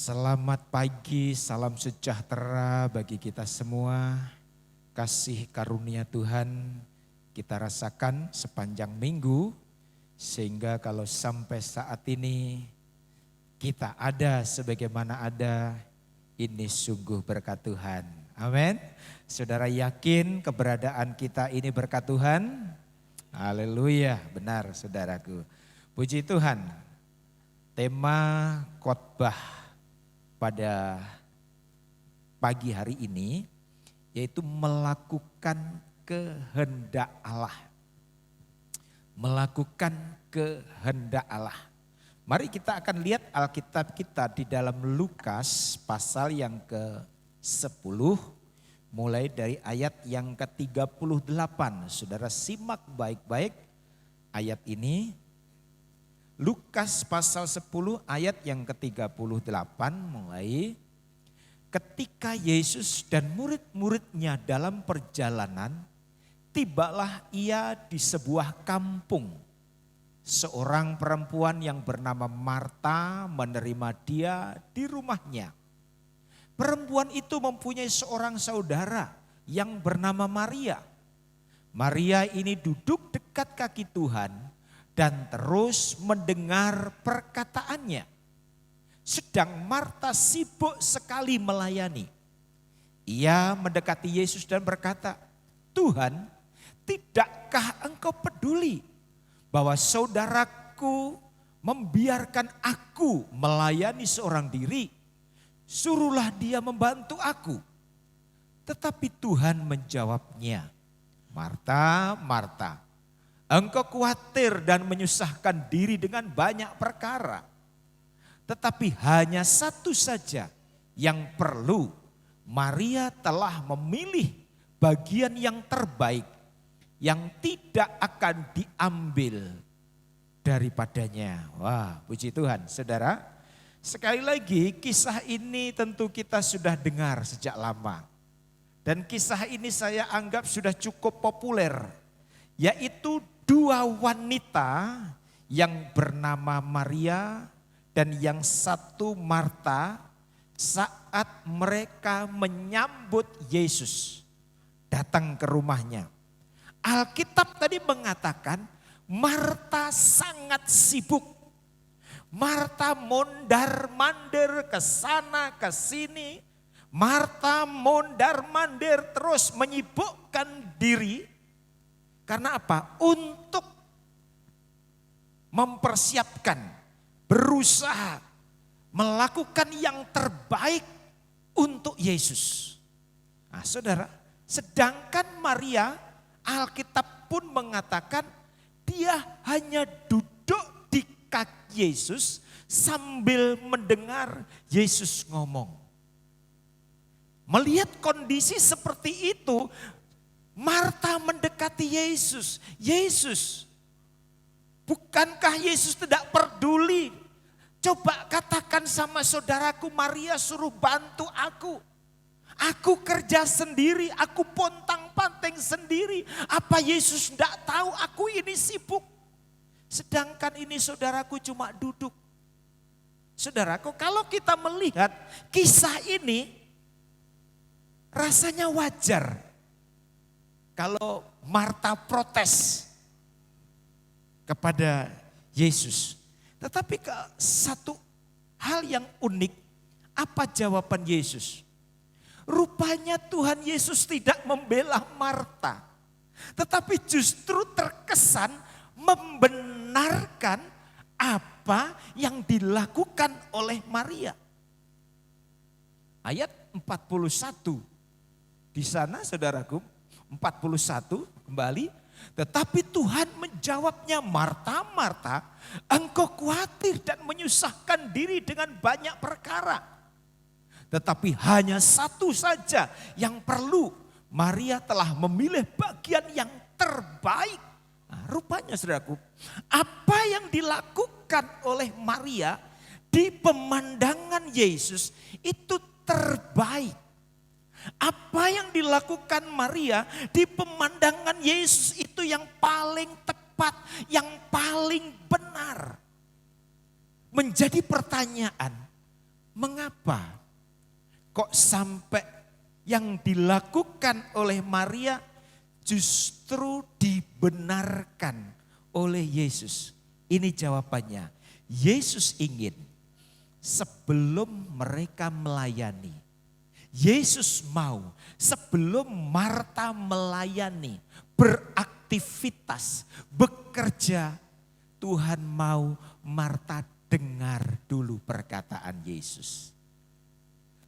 Selamat pagi, salam sejahtera bagi kita semua. Kasih karunia Tuhan kita rasakan sepanjang minggu. Sehingga kalau sampai saat ini kita ada sebagaimana ada, ini sungguh berkat Tuhan. Amin. Saudara yakin keberadaan kita ini berkat Tuhan? Haleluya, benar saudaraku. Puji Tuhan. Tema khotbah pada pagi hari ini yaitu melakukan kehendak Allah. Melakukan kehendak Allah. Mari kita akan lihat Alkitab kita di dalam Lukas pasal yang ke-10 mulai dari ayat yang ke-38. Saudara simak baik-baik ayat ini. Lukas pasal 10 ayat yang ke-38 mulai. Ketika Yesus dan murid-muridnya dalam perjalanan, tibalah ia di sebuah kampung. Seorang perempuan yang bernama Marta menerima dia di rumahnya. Perempuan itu mempunyai seorang saudara yang bernama Maria. Maria ini duduk dekat kaki Tuhan dan terus mendengar perkataannya. Sedang Marta sibuk sekali melayani. Ia mendekati Yesus dan berkata, "Tuhan, tidakkah engkau peduli bahwa saudaraku membiarkan aku melayani seorang diri? Suruhlah dia membantu aku." Tetapi Tuhan menjawabnya, "Marta, Marta, engkau khawatir dan menyusahkan diri dengan banyak perkara. Tetapi hanya satu saja yang perlu. Maria telah memilih bagian yang terbaik yang tidak akan diambil daripadanya." Wah, puji Tuhan. Saudara, sekali lagi kisah ini tentu kita sudah dengar sejak lama. Dan kisah ini saya anggap sudah cukup populer. Yaitu dua wanita yang bernama Maria dan yang satu Marta saat mereka menyambut Yesus datang ke rumahnya. Alkitab tadi mengatakan Marta sangat sibuk. Marta mondar-mandir ke sana ke sini. Marta mondar-mandir terus menyibukkan diri. Karena apa? Untuk mempersiapkan, berusaha melakukan yang terbaik untuk Yesus. Nah, saudara, sedangkan Maria, Alkitab pun mengatakan dia hanya duduk di kaki Yesus sambil mendengar Yesus ngomong. Melihat kondisi seperti itu, Marta mendekati Yesus. Yesus, bukankah Yesus tidak peduli? Coba katakan sama saudaraku Maria suruh bantu aku. Aku kerja sendiri, aku pontang-panting sendiri. Apa Yesus tidak tahu aku ini sibuk? Sedangkan ini saudaraku cuma duduk. Saudaraku, kalau kita melihat kisah ini, rasanya wajar kalau Marta protes kepada Yesus. Tetapi satu hal yang unik, apa jawaban Yesus? Rupanya Tuhan Yesus tidak membela Marta, tetapi justru terkesan membenarkan apa yang dilakukan oleh Maria. Ayat 41 di sana, saudaraku, 41 kembali. Tetapi Tuhan menjawabnya, Marta, Marta, engkau khawatir dan menyusahkan diri dengan banyak perkara. Tetapi hanya satu saja yang perlu. Maria telah memilih bagian yang terbaik. Nah, rupanya saudaraku, apa yang dilakukan oleh Maria di pemandangan Yesus itu terbaik. Apa yang dilakukan Maria di pemandangan Yesus itu yang paling tepat, yang paling benar. Menjadi pertanyaan, mengapa kok sampai yang dilakukan oleh Maria justru dibenarkan oleh Yesus? Ini jawabannya. Yesus ingin sebelum mereka melayani, Yesus mau sebelum Marta melayani, beraktivitas, bekerja, Tuhan mau Marta dengar dulu perkataan Yesus.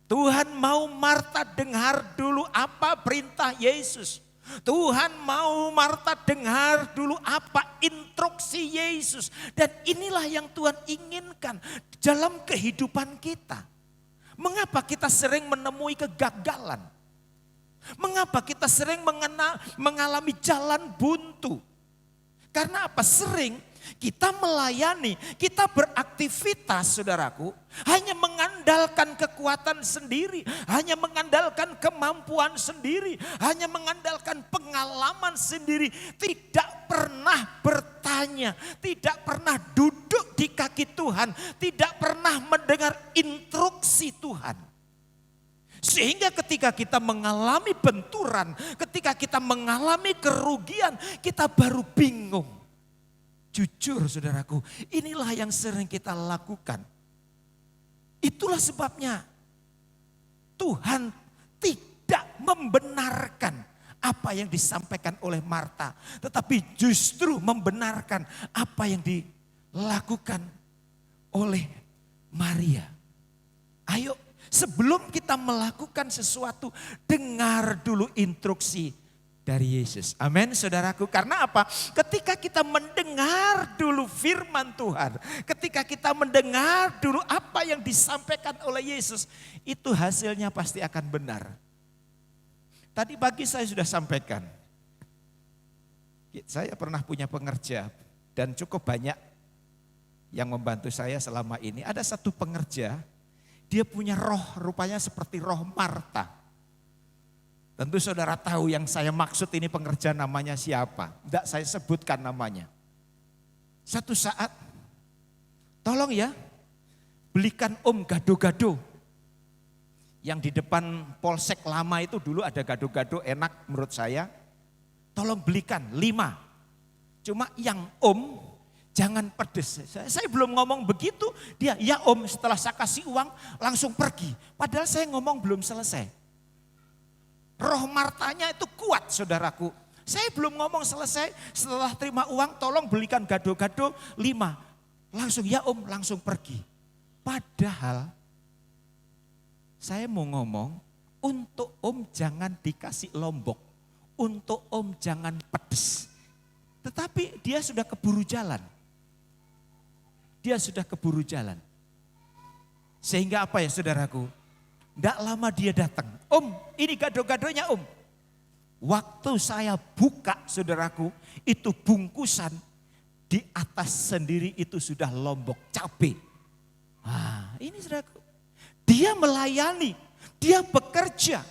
Tuhan mau Marta dengar dulu apa perintah Yesus. Tuhan mau Marta dengar dulu apa instruksi Yesus. Dan inilah yang Tuhan inginkan dalam kehidupan kita. Mengapa kita sering menemui kegagalan? Mengapa kita sering mengalami jalan buntu? Karena apa? Sering kita melayani, kita beraktivitas, saudaraku, hanya mengandalkan kekuatan sendiri, hanya mengandalkan kemampuan sendiri, hanya mengandalkan pengalaman sendiri, tidak pernah bertanya, tidak pernah duduk di kaki Tuhan, tidak pernah mendengar instruksi Tuhan. Sehingga ketika kita mengalami benturan, ketika kita mengalami kerugian, kita baru bingung. Jujur saudaraku, inilah yang sering kita lakukan. Itulah sebabnya Tuhan tidak membenarkan apa yang disampaikan oleh Marta, tetapi justru membenarkan apa yang dilakukan oleh Maria. Ayo, sebelum kita melakukan sesuatu, dengar dulu instruksi dari Yesus. Amin saudaraku. Karena apa? Ketika kita mendengar dulu firman Tuhan, ketika kita mendengar dulu apa yang disampaikan oleh Yesus, itu hasilnya pasti akan benar. Tadi pagi saya sudah sampaikan, saya pernah punya pengerja dan cukup banyak yang membantu saya selama ini. Ada satu pengerja, dia punya roh rupanya seperti roh Marta. Tentu saudara tahu yang saya maksud ini pengerja namanya siapa. Tidak saya sebutkan namanya. Satu saat, tolong ya, belikan om gado-gado. Yang di depan polsek lama itu dulu ada gado-gado enak menurut saya. Tolong belikan 5. Cuma yang om jangan pedes. Saya belum ngomong begitu, dia ya om, setelah saya kasih uang langsung pergi. Padahal saya ngomong belum selesai. Roh Martanya itu kuat saudaraku. Saya belum ngomong selesai, setelah terima uang tolong belikan gado-gado 5. Langsung ya om, langsung pergi. Padahal saya mau ngomong, untuk om jangan dikasih lombok. Untuk om jangan pedes. Tetapi dia sudah keburu jalan. Dia sudah keburu jalan. Sehingga apa ya saudaraku? Tidak lama dia datang. Om, ini gado-gadonya om. Waktu saya buka saudaraku, itu bungkusan di atas sendiri itu sudah lombok cabai. Nah, ini saudaraku. Dia melayani, dia bekerja.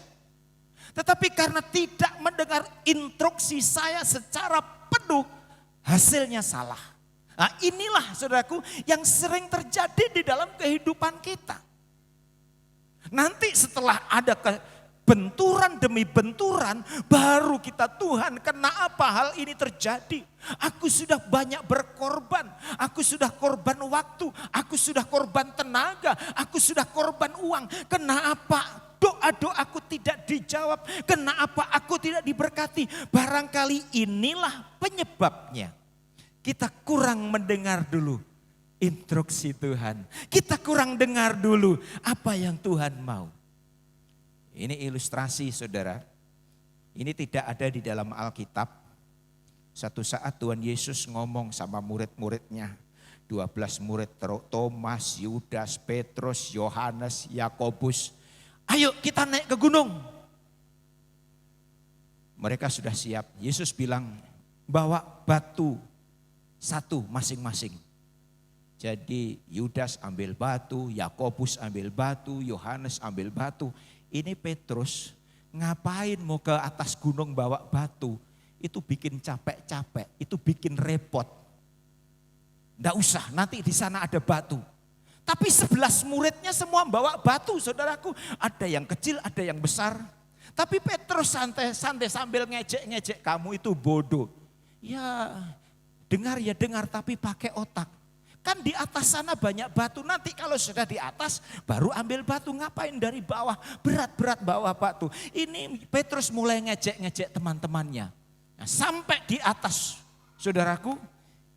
Tetapi karena tidak mendengar instruksi saya secara penuh, hasilnya salah. Nah, inilah saudaraku yang sering terjadi di dalam kehidupan kita. Nanti setelah ada benturan demi benturan, baru kita, Tuhan, kenapa hal ini terjadi? Aku sudah banyak berkorban, aku sudah korban waktu, aku sudah korban tenaga, aku sudah korban uang. Kenapa doa-doaku tidak dijawab? Kenapa aku tidak diberkati? Barangkali inilah penyebabnya. Kita kurang mendengar dulu instruksi Tuhan. Kita kurang dengar dulu apa yang Tuhan mau. Ini ilustrasi saudara. Ini tidak ada di dalam Alkitab. Satu saat Tuhan Yesus ngomong sama murid-muridnya. 12 murid, Thomas, Yudas, Petrus, Yohanes, Yakobus. Ayo kita naik ke gunung. Mereka sudah siap. Yesus bilang, bawa batu satu masing-masing. Jadi Yudas ambil batu, Yakobus ambil batu, Yohanes ambil batu. Ini Petrus ngapain mau ke atas gunung bawa batu? Itu bikin capek-capek, itu bikin repot. Nggak usah, nanti di sana ada batu. Tapi 11 muridnya semua bawa batu, saudaraku. Ada yang kecil, ada yang besar. Tapi Petrus santai-santai sambil ngejek-ngejek, kamu itu bodoh. Ya dengar ya dengar, tapi pakai otak. Kan di atas sana banyak batu, nanti kalau sudah di atas baru ambil batu. Ngapain dari bawah, berat-berat bawa batu. Ini Petrus mulai ngejek-ngejek teman-temannya. Nah, sampai di atas, saudaraku,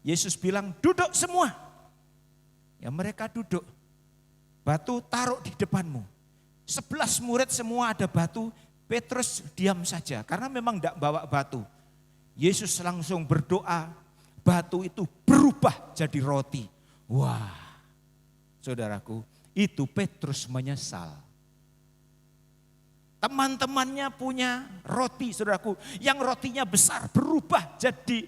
Yesus bilang duduk semua. Ya mereka duduk, batu taruh di depanmu. 11 murid semua ada batu, Petrus diam saja karena memang tidak bawa batu. Yesus langsung berdoa, batu itu berubah jadi roti. Wah, saudaraku, itu Petrus menyesal. Teman-temannya punya roti, saudaraku, yang rotinya besar berubah jadi,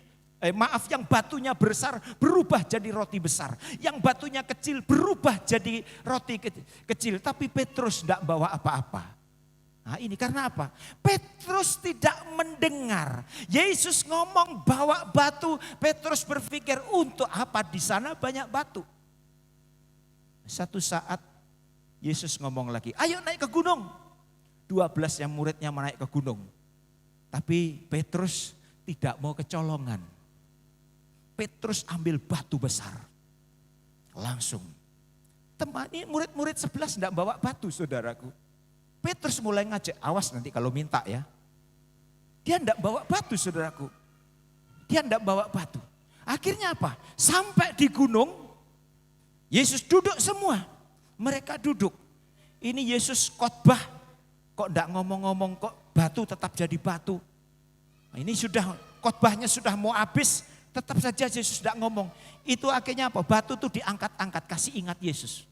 yang batunya besar berubah jadi roti besar. Yang batunya kecil berubah jadi roti kecil. Tapi Petrus tidak bawa apa-apa. Nah ini karena apa? Petrus tidak mendengar. Yesus ngomong bawa batu. Petrus berpikir untuk apa di sana banyak batu. Satu saat Yesus ngomong lagi, ayo naik ke gunung. 12 yang muridnya naik ke gunung. Tapi Petrus tidak mau kecolongan. Petrus ambil batu besar. Langsung. Temani murid-murid 11 tidak bawa batu, saudaraku. Petrus mulai ngajak, awas nanti kalau minta ya. Dia tidak bawa batu, saudaraku. Dia tidak bawa batu. Akhirnya apa? Sampai di gunung, Yesus duduk semua. Mereka duduk. Ini Yesus khotbah, kok tidak ngomong-ngomong, kok batu tetap jadi batu. Nah, ini sudah khotbahnya sudah mau habis, tetap saja Yesus tidak ngomong. Itu akhirnya apa? Batu itu diangkat-angkat, kasih ingat Yesus.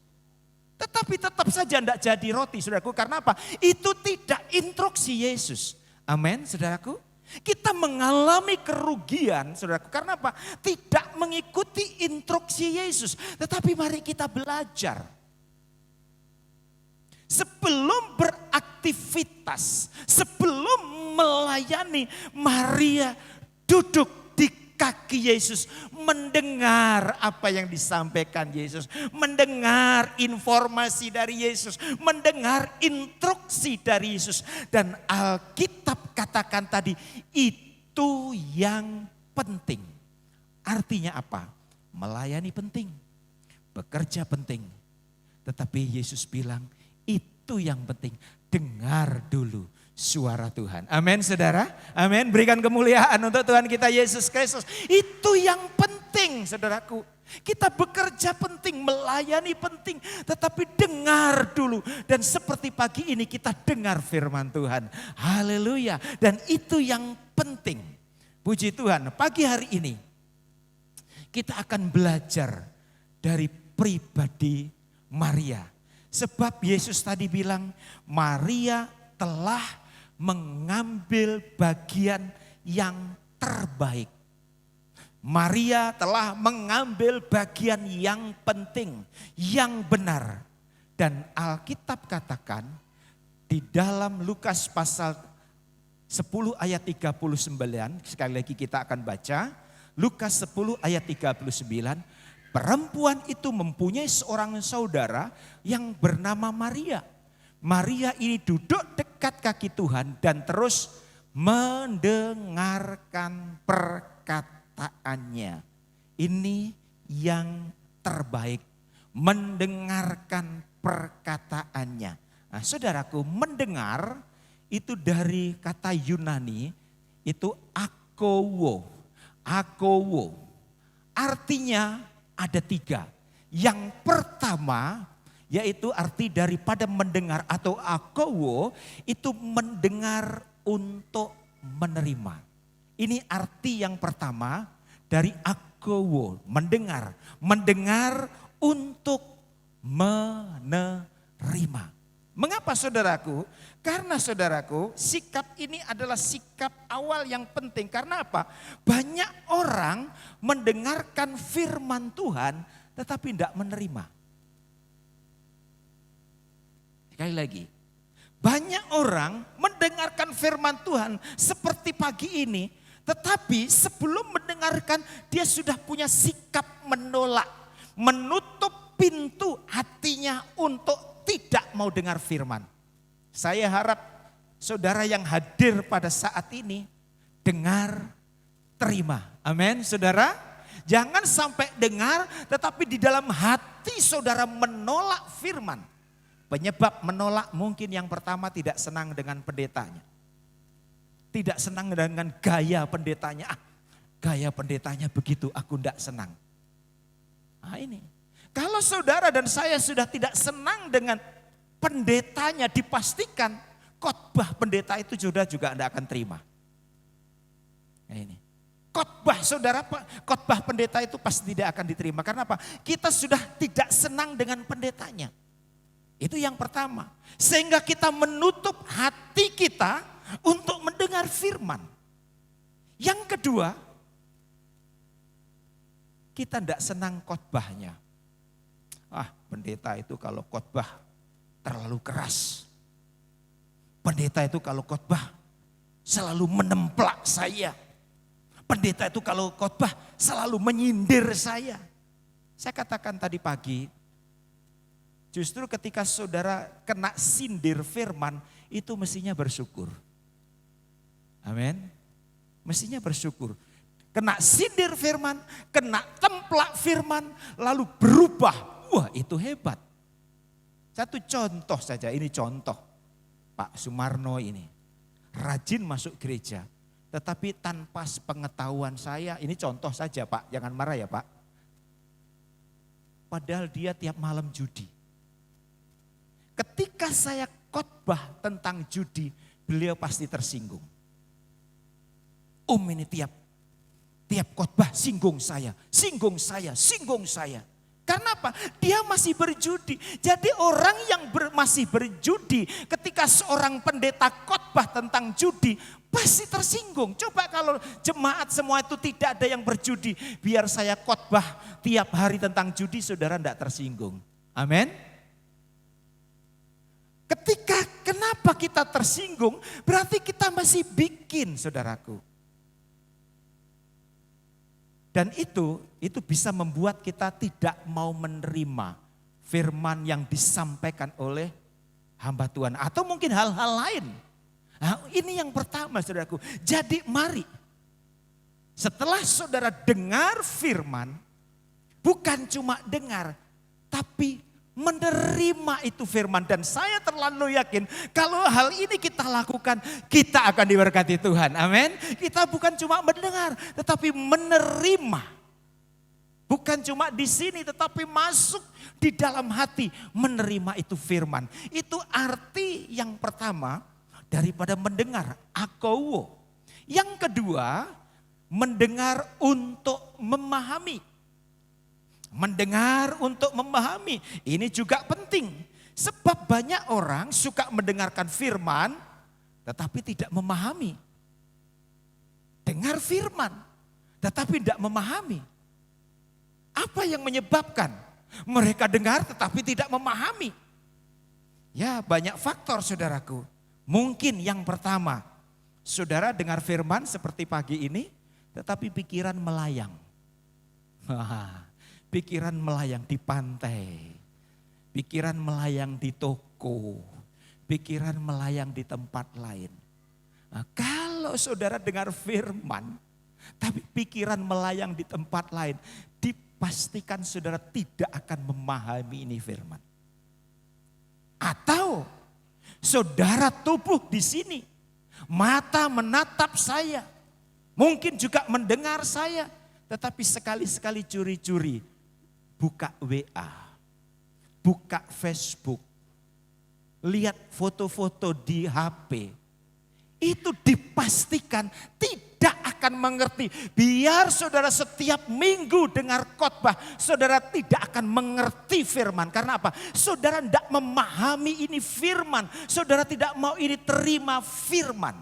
Tetapi tetap saja tidak jadi roti, saudaraku. Karena apa? Itu tidak instruksi Yesus. Amin, saudaraku. Kita mengalami kerugian, saudaraku. Karena apa? Tidak mengikuti instruksi Yesus. Tetapi mari kita belajar. Sebelum beraktivitas, sebelum melayani, Maria duduk di kaki Yesus, mendengar apa yang disampaikan Yesus, mendengar informasi dari Yesus, mendengar instruksi dari Yesus. Dan Alkitab katakan tadi, itu yang penting. Artinya apa? Melayani penting, bekerja penting. Tetapi Yesus bilang, itu yang penting, dengar dulu suara Tuhan. Amin saudara. Amin. Berikan kemuliaan untuk Tuhan kita Yesus Kristus. Itu yang penting saudaraku. Kita bekerja penting, melayani penting. Tetapi dengar dulu. Dan seperti pagi ini kita dengar firman Tuhan. Haleluya. Dan itu yang penting. Puji Tuhan. Pagi hari ini kita akan belajar dari pribadi Maria. Sebab Yesus tadi bilang Maria telah mengambil bagian yang terbaik. Maria telah mengambil bagian yang penting, yang benar. Dan Alkitab katakan di dalam Lukas pasal 10 ayat 39, sekali lagi kita akan baca. Lukas 10 ayat 39, perempuan itu mempunyai seorang saudara yang bernama Maria. Maria ini duduk dekat kaki Tuhan dan terus mendengarkan perkataannya. Ini yang terbaik, mendengarkan perkataannya. Nah, saudaraku, mendengar itu dari kata Yunani itu akowo. Akowo artinya ada 3. Yang pertama yaitu arti daripada mendengar atau akowo itu mendengar untuk menerima. Ini arti yang pertama dari akowo, mendengar. Mendengar untuk menerima. Mengapa saudaraku? Karena saudaraku, sikap ini adalah sikap awal yang penting. Karena apa? Banyak orang mendengarkan firman Tuhan tetapi tidak menerima. Sekali lagi, banyak orang mendengarkan firman Tuhan seperti pagi ini, tetapi sebelum mendengarkan dia sudah punya sikap menolak, menutup pintu hatinya untuk tidak mau dengar firman. Saya harap saudara yang hadir pada saat ini dengar, terima. Amin, saudara. Jangan sampai dengar tetapi di dalam hati saudara menolak firman. Penyebab menolak mungkin yang pertama tidak senang dengan pendetanya. Tidak senang dengan gaya pendetanya. Gaya pendetanya begitu, aku tidak senang. Nah ini. Kalau saudara dan saya sudah tidak senang dengan pendetanya, dipastikan khotbah pendeta itu juga tidak akan terima. Nah ini. Khotbah saudara, khotbah pendeta itu pasti tidak akan diterima. Karena apa? Kita sudah tidak senang dengan pendetanya. Itu yang pertama. Sehingga kita menutup hati kita untuk mendengar firman. Yang kedua, kita tidak senang khotbahnya. Pendeta itu kalau khotbah terlalu keras. Pendeta itu kalau khotbah selalu menemplak saya. Pendeta itu kalau khotbah selalu menyindir saya. Saya katakan tadi pagi, justru ketika saudara kena sindir firman, itu mestinya bersyukur. Amin. Mestinya bersyukur. Kena sindir firman, kena templak firman, lalu berubah. Wah, itu hebat. Satu contoh saja, ini contoh. Pak Sumarno ini rajin masuk gereja, tetapi tanpa sepengetahuan saya, ini contoh saja Pak, jangan marah ya Pak. Padahal dia tiap malam judi. Ketika saya khotbah tentang judi, beliau pasti tersinggung. Ini tiap khotbah singgung saya, singgung saya, singgung saya. Karena apa? Dia masih berjudi. Jadi orang yang masih berjudi ketika seorang pendeta khotbah tentang judi pasti tersinggung. Coba kalau jemaat semua itu tidak ada yang berjudi, biar saya khotbah tiap hari tentang judi, saudara tidak tersinggung. Amin. Kenapa kita tersinggung? Berarti kita masih bikin, saudaraku. Dan itu bisa membuat kita tidak mau menerima firman yang disampaikan oleh hamba Tuhan. Atau mungkin hal-hal lain. Nah, ini yang pertama saudaraku. Jadi mari setelah saudara dengar firman, bukan cuma dengar, tapi menerima itu firman. Dan saya terlalu yakin kalau hal ini kita lakukan, kita akan diberkati Tuhan. Amin. Kita bukan cuma mendengar, tetapi menerima. Bukan cuma di sini, tetapi masuk di dalam hati, menerima itu firman. Itu arti yang pertama daripada mendengar, akowo. Yang kedua, mendengar untuk memahami. Mendengar untuk memahami, ini juga penting. Sebab banyak orang suka mendengarkan firman, tetapi tidak memahami. Dengar firman, tetapi tidak memahami. Apa yang menyebabkan mereka dengar tetapi tidak memahami? Ya, banyak faktor saudaraku. Mungkin yang pertama, saudara dengar firman seperti pagi ini, tetapi pikiran melayang. Pikiran melayang di pantai, pikiran melayang di toko, pikiran melayang di tempat lain. Nah, kalau saudara dengar firman, tapi pikiran melayang di tempat lain, dipastikan saudara tidak akan memahami ini firman. Atau saudara tubuh di sini, mata menatap saya, mungkin juga mendengar saya, tetapi sekali-sekali curi-curi buka WA, buka Facebook, lihat foto-foto di HP, itu dipastikan tidak akan mengerti. Biar saudara setiap minggu dengar khotbah, saudara tidak akan mengerti firman. Karena apa? Saudara tidak memahami ini firman. Saudara tidak mau ini terima firman.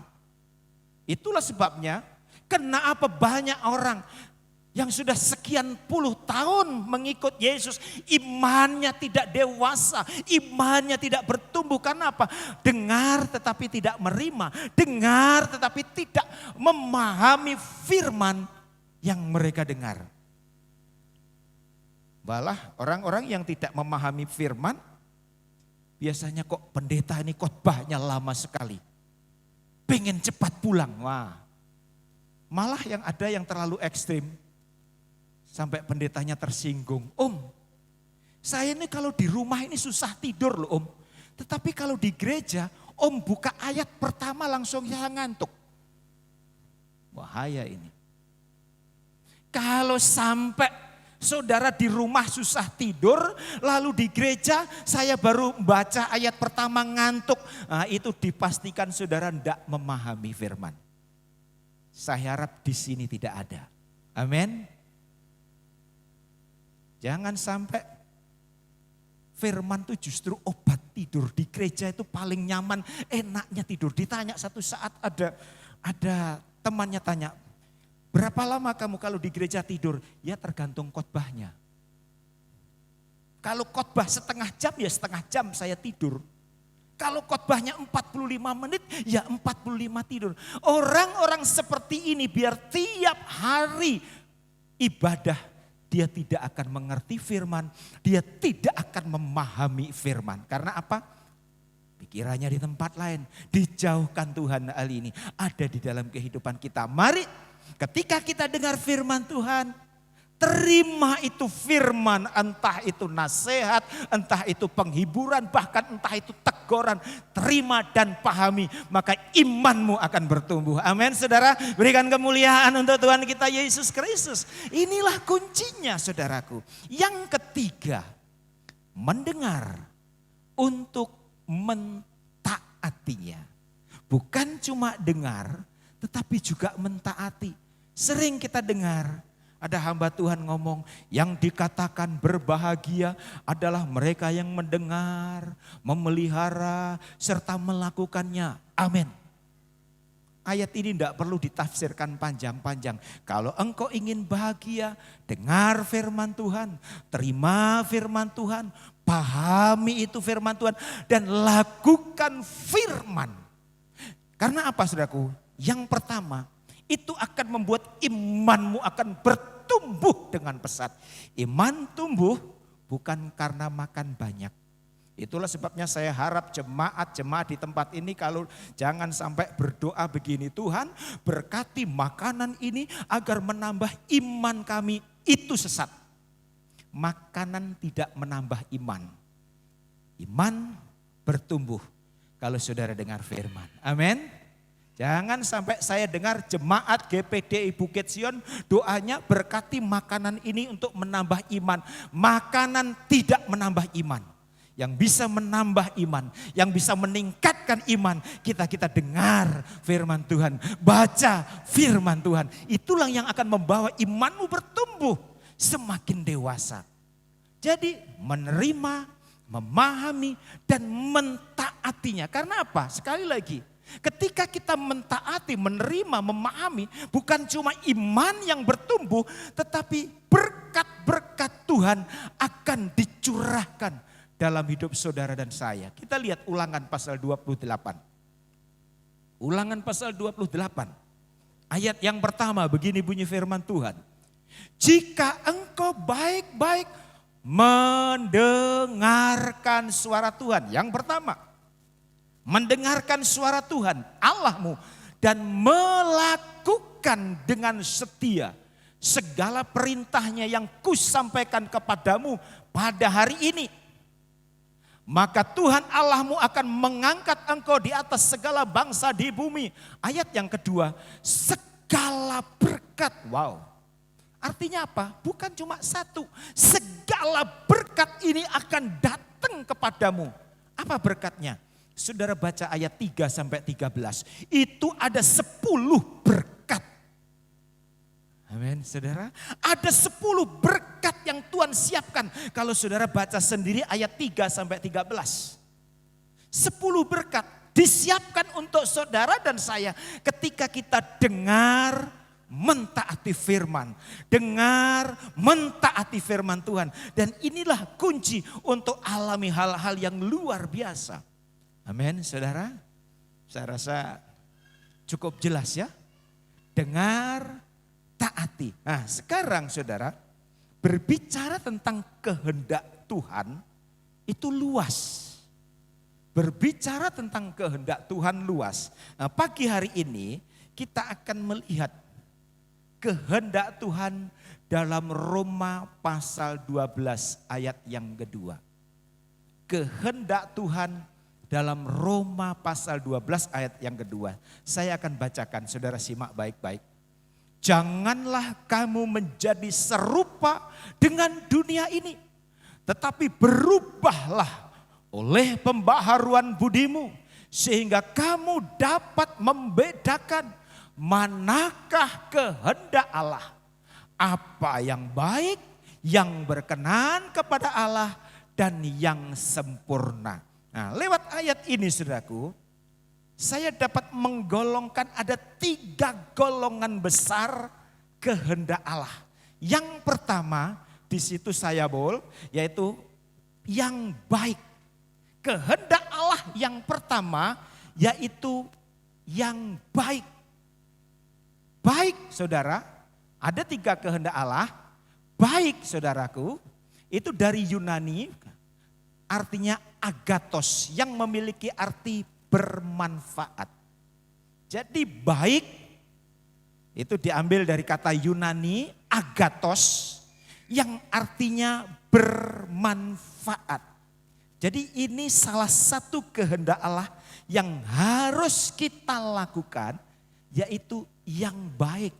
Itulah sebabnya kenapa banyak orang yang sudah sekian puluh tahun mengikut Yesus, imannya tidak dewasa, imannya tidak bertumbuh. Karena apa? Dengar tetapi tidak menerima, dengar tetapi tidak memahami firman yang mereka dengar. Malah orang-orang yang tidak memahami firman, biasanya kok pendeta ini khotbahnya lama sekali, pengen cepat pulang. Wah, malah yang ada yang terlalu ekstrim, sampai pendetanya tersinggung. Om, saya ini kalau di rumah ini susah tidur loh om. Tetapi kalau di gereja, om buka ayat pertama langsung saya ngantuk. Bahaya ini. Kalau sampai saudara di rumah susah tidur, lalu di gereja saya baru baca ayat pertama ngantuk. Nah, itu dipastikan saudara tidak memahami firman. Saya harap di sini tidak ada. Amin. Jangan sampai firman itu justru obat tidur. Di gereja itu paling nyaman, enaknya tidur. Ditanya satu saat ada temannya tanya, berapa lama kamu kalau di gereja tidur? Ya tergantung khotbahnya. Kalau khotbah setengah jam ya setengah jam saya tidur. Kalau khotbahnya 45 menit ya 45 tidur. Orang-orang seperti ini biar tiap hari ibadah, dia tidak akan mengerti firman, dia tidak akan memahami firman. Karena apa? Pikirannya di tempat lain, dijauhkan Tuhan hal ini. Ada di dalam kehidupan kita. Mari ketika kita dengar firman Tuhan, terima itu firman, entah itu nasihat, entah itu penghiburan, bahkan entah itu teguran. Terima dan pahami, maka imanmu akan bertumbuh. Amin saudara, berikan kemuliaan untuk Tuhan kita Yesus Kristus. Inilah kuncinya saudaraku. Yang ketiga, mendengar untuk mentaatinya. Bukan cuma dengar, tetapi juga mentaati. Sering kita dengar, ada hamba Tuhan ngomong, yang dikatakan berbahagia adalah mereka yang mendengar, memelihara, serta melakukannya. Amin. Ayat ini tidak perlu ditafsirkan panjang-panjang. Kalau engkau ingin bahagia, dengar firman Tuhan, terima firman Tuhan, pahami itu firman Tuhan, dan lakukan firman. Karena apa saudaraku? Yang pertama, itu akan membuat imanmu akan bertumbuh dengan pesat. Iman tumbuh bukan karena makan banyak. Itulah sebabnya saya harap jemaat-jemaat di tempat ini kalau jangan sampai berdoa begini, Tuhan berkati makanan ini agar menambah iman kami. Itu sesat. Makanan tidak menambah iman. Iman bertumbuh kalau saudara dengar firman. Amin. Jangan sampai saya dengar jemaat GPDI Bukit Sion doanya berkati makanan ini untuk menambah iman. Makanan tidak menambah iman. Yang bisa menambah iman, yang bisa meningkatkan iman, kita dengar firman Tuhan, baca firman Tuhan. Itulah yang akan membawa imanmu bertumbuh semakin dewasa. Jadi menerima, memahami dan mentaatinya. Karena apa? Sekali lagi, ketika kita mentaati, menerima, memahami, bukan cuma iman yang bertumbuh, tetapi berkat-berkat Tuhan akan dicurahkan dalam hidup saudara dan saya. Kita lihat Ulangan pasal 28. Ulangan pasal 28 Ayat yang pertama begini bunyi firman Tuhan. Jika engkau baik-baik mendengarkan suara Tuhan. Yang pertama, mendengarkan suara Tuhan Allahmu dan melakukan dengan setia segala perintahnya yang kusampaikan kepadamu pada hari ini. Maka Tuhan Allahmu akan mengangkat engkau di atas segala bangsa di bumi. Ayat yang kedua, segala berkat. Wow. Artinya apa? Bukan cuma satu. Segala berkat ini akan datang kepadamu. Apa berkatnya? Saudara baca ayat 3 sampai 13. Itu ada 10 berkat. Amin, saudara. Ada 10 berkat yang Tuhan siapkan. Kalau saudara baca sendiri ayat 3 sampai 13. 10 berkat disiapkan untuk saudara dan saya ketika kita dengar mentaati firman. Dengar mentaati firman Tuhan. Dan inilah kunci untuk alami hal-hal yang luar biasa. Amin, saudara. Saya rasa cukup jelas ya. Dengar, taati. Nah sekarang saudara, berbicara tentang kehendak Tuhan itu luas. Berbicara tentang kehendak Tuhan luas. Nah, pagi hari ini kita akan melihat kehendak Tuhan dalam Roma pasal 12 ayat yang kedua. Kehendak Tuhan dalam Roma pasal 12 ayat yang kedua. Saya akan bacakan, saudara simak baik-baik. Janganlah kamu menjadi serupa dengan dunia ini. Tetapi berubahlah oleh pembaharuan budimu. Sehingga kamu dapat membedakan manakah kehendak Allah. Apa yang baik, yang berkenan kepada Allah dan yang sempurna. Nah lewat ayat ini saudaraku. Saya dapat menggolongkan ada 3 golongan besar kehendak Allah. Yang pertama di situ saya yaitu yang baik. Kehendak Allah yang pertama yaitu yang baik. Baik saudara, ada 3 kehendak Allah. Baik saudaraku, itu dari Yunani artinya agathos yang memiliki arti bermanfaat. Jadi baik itu diambil dari kata Yunani agathos yang artinya bermanfaat. Jadi ini salah satu kehendak Allah yang harus kita lakukan yaitu yang baik,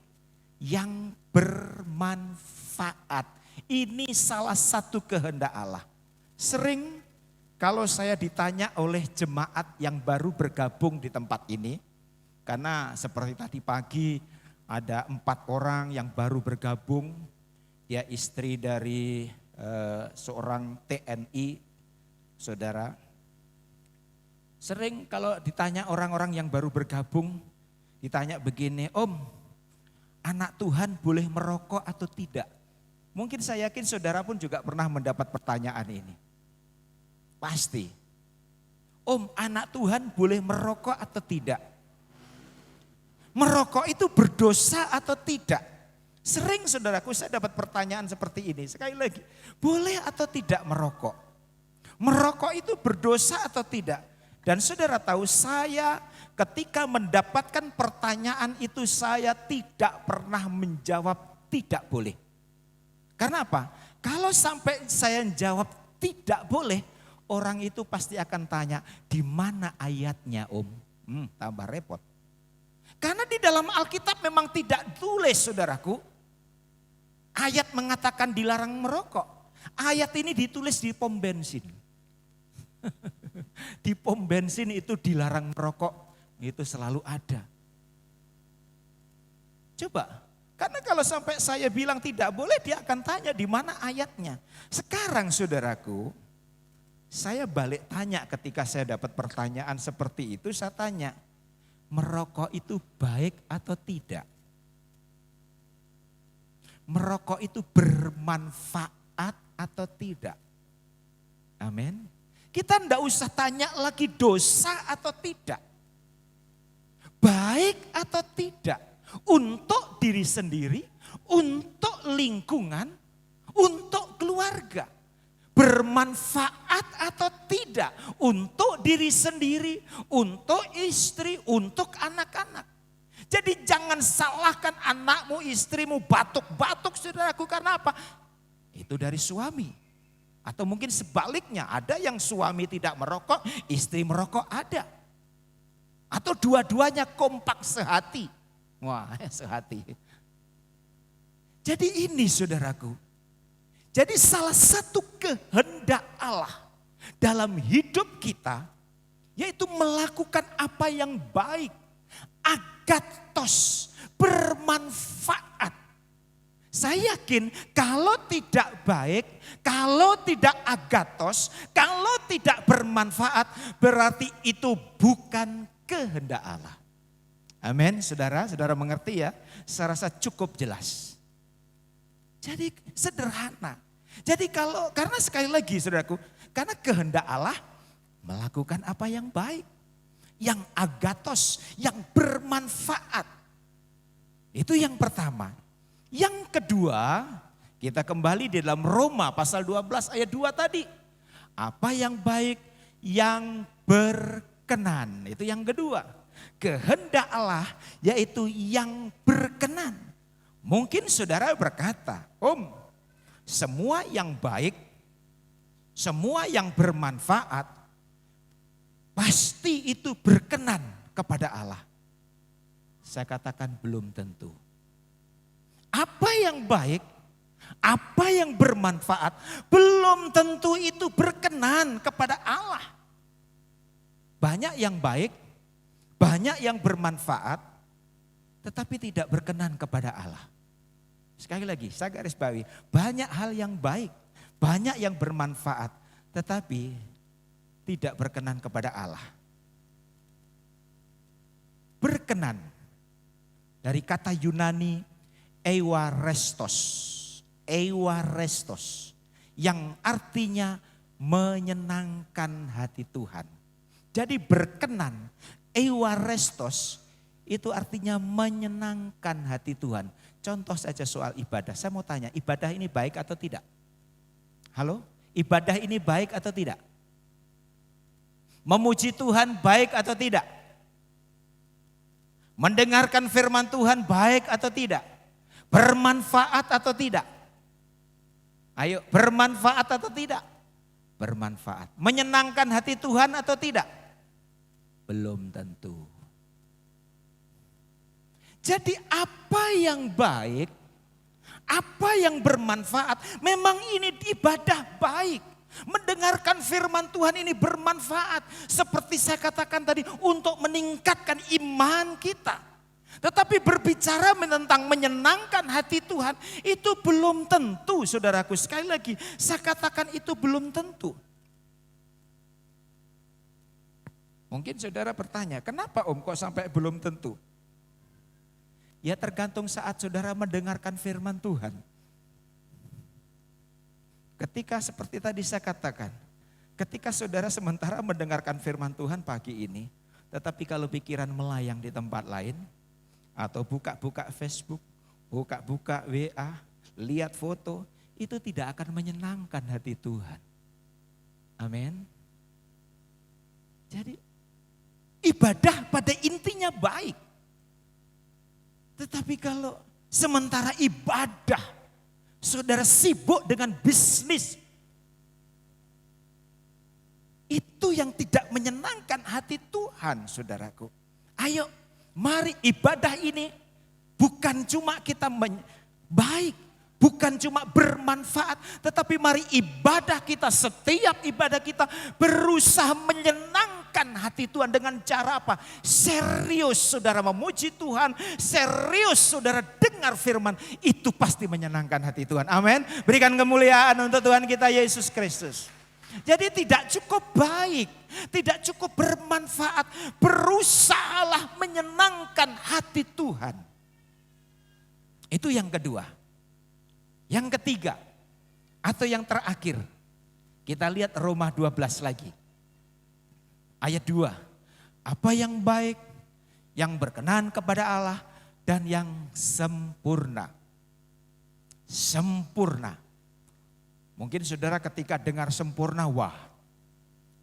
yang bermanfaat. Ini salah satu kehendak Allah. Sering kalau saya ditanya oleh jemaat yang baru bergabung di tempat ini, karena seperti tadi pagi ada 4 orang yang baru bergabung, dia istri dari seorang TNI, saudara. Sering kalau ditanya orang-orang yang baru bergabung, ditanya begini, Om, anak Tuhan boleh merokok atau tidak? Mungkin saya yakin saudara pun juga pernah mendapat pertanyaan ini. Pasti. Om, anak Tuhan boleh merokok atau tidak? Merokok itu berdosa atau tidak? Sering saudaraku saya dapat pertanyaan seperti ini. Sekali lagi, boleh atau tidak merokok? Merokok itu berdosa atau tidak? Dan saudara tahu saya ketika mendapatkan pertanyaan itu saya tidak pernah menjawab tidak boleh. Karena apa? Kalau sampai saya jawab tidak boleh, orang itu pasti akan tanya, di mana ayatnya Om? Tambah repot. Karena di dalam Alkitab memang tidak tulis saudaraku. Ayat mengatakan dilarang merokok. Ayat ini ditulis di pom bensin. Di pom bensin itu dilarang merokok. Itu selalu ada. Coba. Karena kalau sampai saya bilang tidak boleh, dia akan tanya di mana ayatnya. Sekarang saudaraku, saya balik tanya ketika saya dapat pertanyaan seperti itu, saya tanya, merokok itu baik atau tidak? Merokok itu bermanfaat atau tidak? Amin. Kita enggak usah tanya lagi dosa atau tidak. Baik atau tidak. untuk diri sendiri, untuk lingkungan, untuk keluarga. Bermanfaat atau tidak untuk diri sendiri, untuk istri, untuk anak-anak. Jadi jangan salahkan anakmu, istrimu batuk-batuk saudaraku karena apa? Itu dari suami. Atau mungkin sebaliknya ada yang suami tidak merokok, istri merokok ada. Atau dua-duanya kompak sehati. Wah sehati. Jadi ini saudaraku. Jadi salah satu kehendak Allah dalam hidup kita yaitu melakukan apa yang baik, agathos, bermanfaat. Saya yakin kalau tidak baik, kalau tidak agathos, kalau tidak bermanfaat berarti itu bukan kehendak Allah. Amin, saudara, saudara mengerti ya? Saya rasa cukup jelas. Jadi sederhana. Jadi karena sekali lagi saudaraku, karena kehendak Allah melakukan apa yang baik, yang agathos, yang bermanfaat. Itu yang pertama. Yang kedua, kita kembali di dalam Roma pasal 12 ayat 2 tadi. Apa yang baik, yang berkenan. Itu yang kedua. Kehendak Allah yaitu yang berkenan. Mungkin saudara berkata, Om, semua yang baik, semua yang bermanfaat, pasti itu berkenan kepada Allah. Saya katakan belum tentu. Apa yang baik, apa yang bermanfaat, belum tentu itu berkenan kepada Allah. Banyak yang baik, banyak yang bermanfaat, tetapi tidak berkenan kepada Allah. Sekali lagi, saya garis bawahi, banyak hal yang baik, banyak yang bermanfaat, tetapi tidak berkenan kepada Allah. Berkenan, dari kata Yunani, eiwarestos, yang artinya menyenangkan hati Tuhan. Jadi berkenan, eiwarestos, itu artinya menyenangkan hati Tuhan. Contoh saja soal ibadah. Saya mau tanya, ibadah ini baik atau tidak? Halo? Ibadah ini baik atau tidak? Memuji Tuhan baik atau tidak? Mendengarkan firman Tuhan baik atau tidak? Bermanfaat atau tidak? Ayo, bermanfaat atau tidak? Bermanfaat. Menyenangkan hati Tuhan atau tidak? Belum tentu. Jadi apa yang baik, apa yang bermanfaat, memang ini ibadah baik. Mendengarkan firman Tuhan ini bermanfaat. Seperti saya katakan tadi, untuk meningkatkan iman kita. Tetapi berbicara tentang menyenangkan hati Tuhan, itu belum tentu saudaraku. Sekali lagi, saya katakan itu belum tentu. Mungkin saudara bertanya, kenapa Om kok sampai belum tentu? Ya tergantung saat saudara mendengarkan firman Tuhan. Ketika seperti tadi saya katakan, ketika saudara sementara mendengarkan firman Tuhan pagi ini, tetapi kalau pikiran melayang di tempat lain, atau buka-buka Facebook, buka-buka WA, lihat foto, itu tidak akan menyenangkan hati Tuhan. Amin. Jadi ibadah pada intinya baik. Tetapi kalau sementara ibadah, saudara sibuk dengan bisnis, itu yang tidak menyenangkan hati Tuhan, saudaraku. Ayo, mari ibadah ini bukan cuma kita baik, bukan cuma bermanfaat, tetapi mari ibadah kita, setiap ibadah kita berusaha menyenangkan hati Tuhan dengan cara apa? Serius saudara memuji Tuhan, serius saudara dengar firman, itu pasti menyenangkan hati Tuhan. Amin. Berikan kemuliaan untuk Tuhan kita Yesus Kristus. Jadi tidak cukup baik, tidak cukup bermanfaat, berusahalah menyenangkan hati Tuhan. Itu yang kedua. Yang ketiga atau yang terakhir, kita lihat Roma 12 lagi. Ayat 2, apa yang baik, yang berkenan kepada Allah, dan yang sempurna. Sempurna. Mungkin saudara ketika dengar sempurna, wah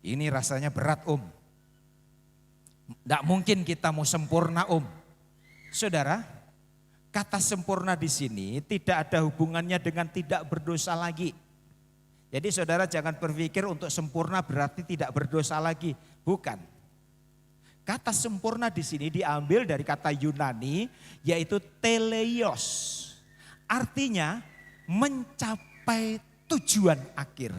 ini rasanya berat Tidak mungkin kita mau sempurna Saudara, kata sempurna di sini tidak ada hubungannya dengan tidak berdosa lagi. Jadi saudara jangan berpikir untuk sempurna berarti tidak berdosa lagi. Bukan. Kata sempurna di sini diambil dari kata Yunani yaitu teleios. Artinya mencapai tujuan akhir.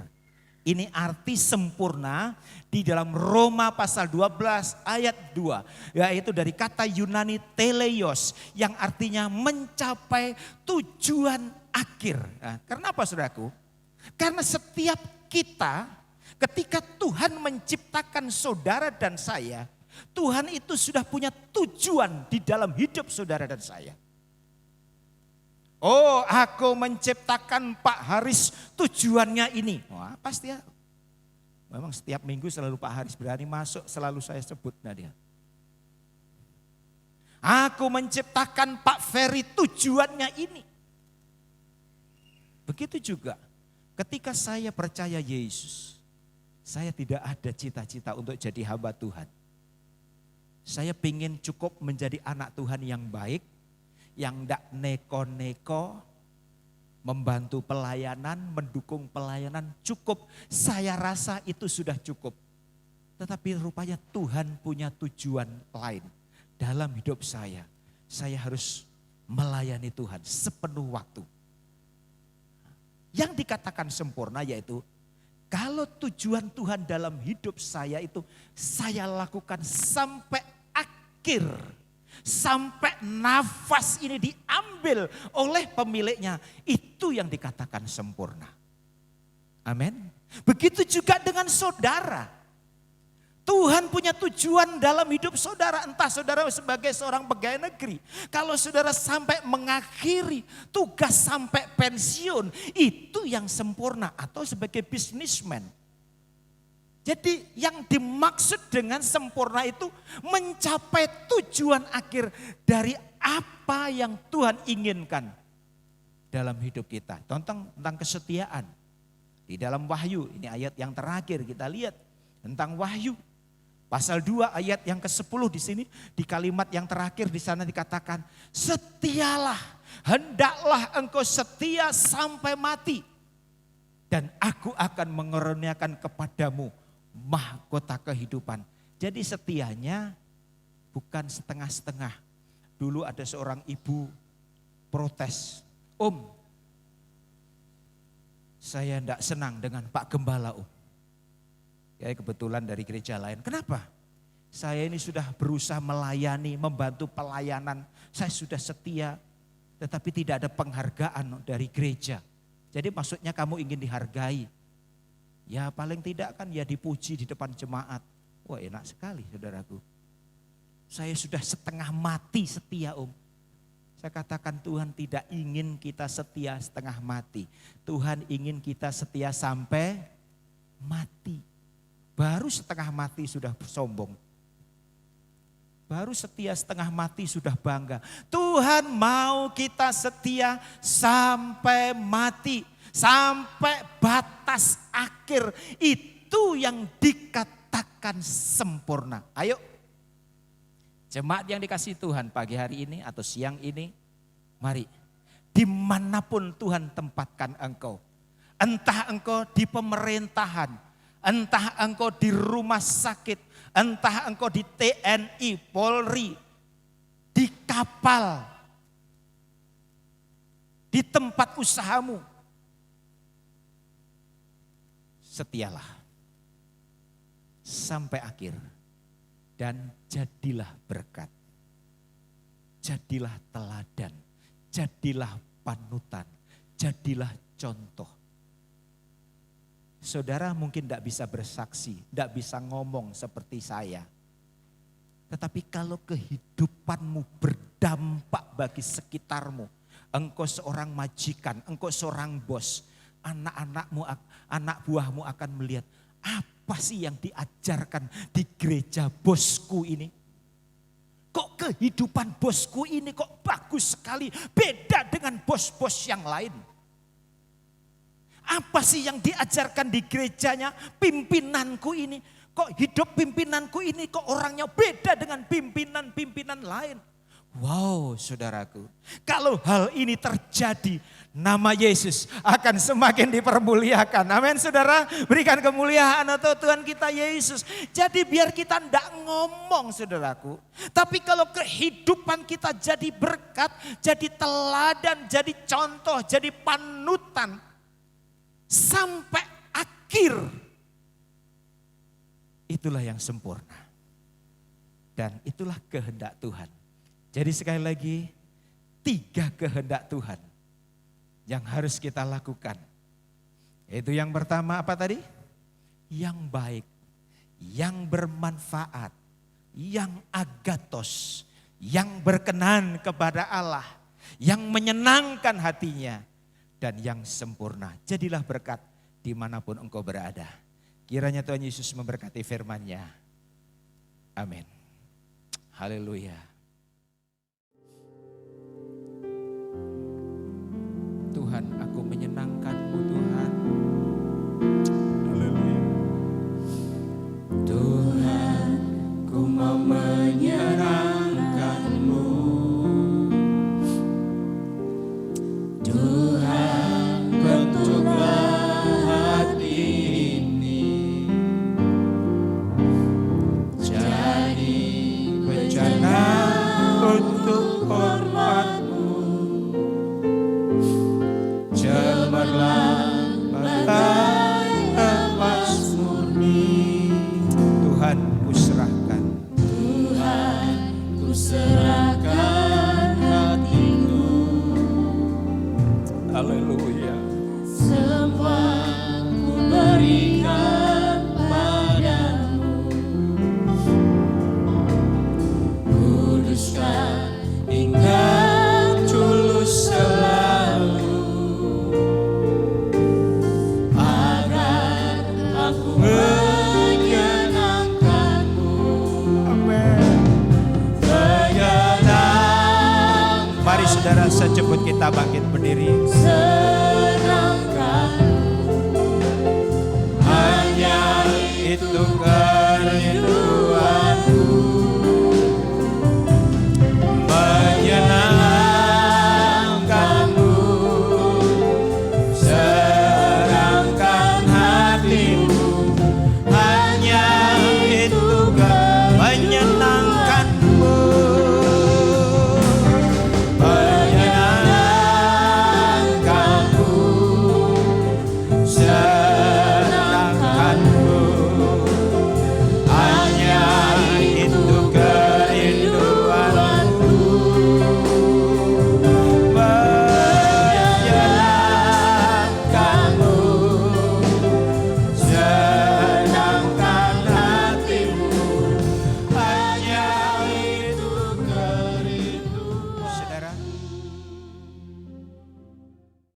Ini arti sempurna di dalam Roma pasal 12 ayat 2. Yaitu dari kata Yunani teleios yang artinya mencapai tujuan akhir. Nah, kenapa saudaraku? Karena setiap kita ketika Tuhan menciptakan saudara dan saya, Tuhan itu sudah punya tujuan di dalam hidup saudara dan saya. Oh, aku menciptakan Pak Haris tujuannya ini. Wah, pasti ya. Memang setiap minggu selalu Pak Haris berani masuk, selalu saya sebut Nadia. Aku menciptakan Pak Ferry tujuannya ini. Begitu juga ketika saya percaya Yesus, saya tidak ada cita-cita untuk jadi hamba Tuhan. Saya ingin cukup menjadi anak Tuhan yang baik, yang tidak neko-neko, membantu pelayanan, mendukung pelayanan, cukup. Saya rasa itu sudah cukup. Tetapi rupanya Tuhan punya tujuan lain dalam hidup saya. Saya harus melayani Tuhan sepenuh waktu. Yang dikatakan sempurna yaitu kalau tujuan Tuhan dalam hidup saya itu saya lakukan sampai akhir. Sampai nafas ini diambil oleh pemiliknya. Itu yang dikatakan sempurna. Amin. Begitu juga dengan saudara. Tuhan punya tujuan dalam hidup saudara. Entah saudara sebagai seorang pegawai negeri. Kalau saudara sampai mengakhiri tugas sampai pensiun. Itu yang sempurna. Atau sebagai bisnismen. Jadi yang dimaksud dengan sempurna itu mencapai tujuan akhir dari apa yang Tuhan inginkan dalam hidup kita. Tentang kesetiaan. Di dalam Wahyu, ini ayat yang terakhir kita lihat tentang Wahyu. Pasal 2 ayat yang ke-10 di sini, di kalimat yang terakhir di sana dikatakan, setialah, hendaklah engkau setia sampai mati. Dan aku akan mengaruniakan kepadamu mahkota kehidupan. Jadi setianya bukan setengah-setengah. Dulu ada seorang ibu protes, saya tidak senang dengan Pak Gembala Ya kebetulan dari gereja lain. Kenapa? Saya ini sudah berusaha melayani, membantu pelayanan. Saya sudah setia, tetapi tidak ada penghargaan dari gereja. Jadi maksudnya kamu ingin dihargai. Ya paling tidak kan ya dipuji di depan jemaat. Wah enak sekali saudaraku. Saya sudah setengah mati setia Saya katakan Tuhan tidak ingin kita setia setengah mati. Tuhan ingin kita setia sampai mati. Baru setengah mati sudah sombong. Baru setia setengah mati sudah bangga. Tuhan mau kita setia sampai mati. Sampai batas akhir. Itu yang dikatakan sempurna. Ayo. Jemaat yang dikasihi Tuhan pagi hari ini atau siang ini. Mari. Dimanapun Tuhan tempatkan engkau. Entah engkau di pemerintahan. Entah engkau di rumah sakit, entah engkau di TNI, Polri, di kapal, di tempat usahamu. Setialah sampai akhir dan jadilah berkat. Jadilah teladan, jadilah panutan, jadilah contoh. Saudara mungkin tidak bisa bersaksi, tidak bisa ngomong seperti saya. Tetapi kalau kehidupanmu berdampak bagi sekitarmu, engkau seorang majikan, engkau seorang bos, anak-anakmu, anak buahmu akan melihat apa sih yang diajarkan di gereja bosku ini. Kok kehidupan bosku ini kok bagus sekali, beda dengan bos-bos yang lain. Apa sih yang diajarkan di gerejanya pimpinanku ini? Kok hidup pimpinanku ini kok orangnya beda dengan pimpinan-pimpinan lain? Wow, saudaraku, kalau hal ini terjadi, nama Yesus akan semakin dipermuliakan. Amin, saudara. Berikan kemuliaan untuk Tuhan kita Yesus. Jadi biar kita tidak ngomong, saudaraku. Tapi kalau kehidupan kita jadi berkat, jadi teladan, jadi contoh, jadi panutan. Sampai akhir. Itulah yang sempurna. Dan itulah kehendak Tuhan. Jadi sekali lagi, 3 kehendak Tuhan yang harus kita lakukan. Yaitu yang pertama apa tadi? Yang baik, yang bermanfaat, yang agatos, yang berkenan kepada Allah, yang menyenangkan hatinya, dan yang sempurna. Jadilah berkat dimanapun engkau berada. Kiranya Tuhan Yesus memberkati firman-Nya. Amin. Haleluya. Tuhan, aku menyenangkan-Mu Tuhan. Haleluya. Tuhan, ku mau menyenangkan-Mu. Tuhan, bentuklah hati ini jadi bencana untuk hormat-Mu. Cemerlang bagai emas murni. Tuhan, ku serahkan. Tuhan, ku serahkan hatiku. Haleluya. Semua ku berikan padamu. Kuduskan hingga tulus selalu. Agar aku menyenangkan-Mu. Amin. Mari saudara, sejemput kita bangkit berdiri. Senangkan hanya itu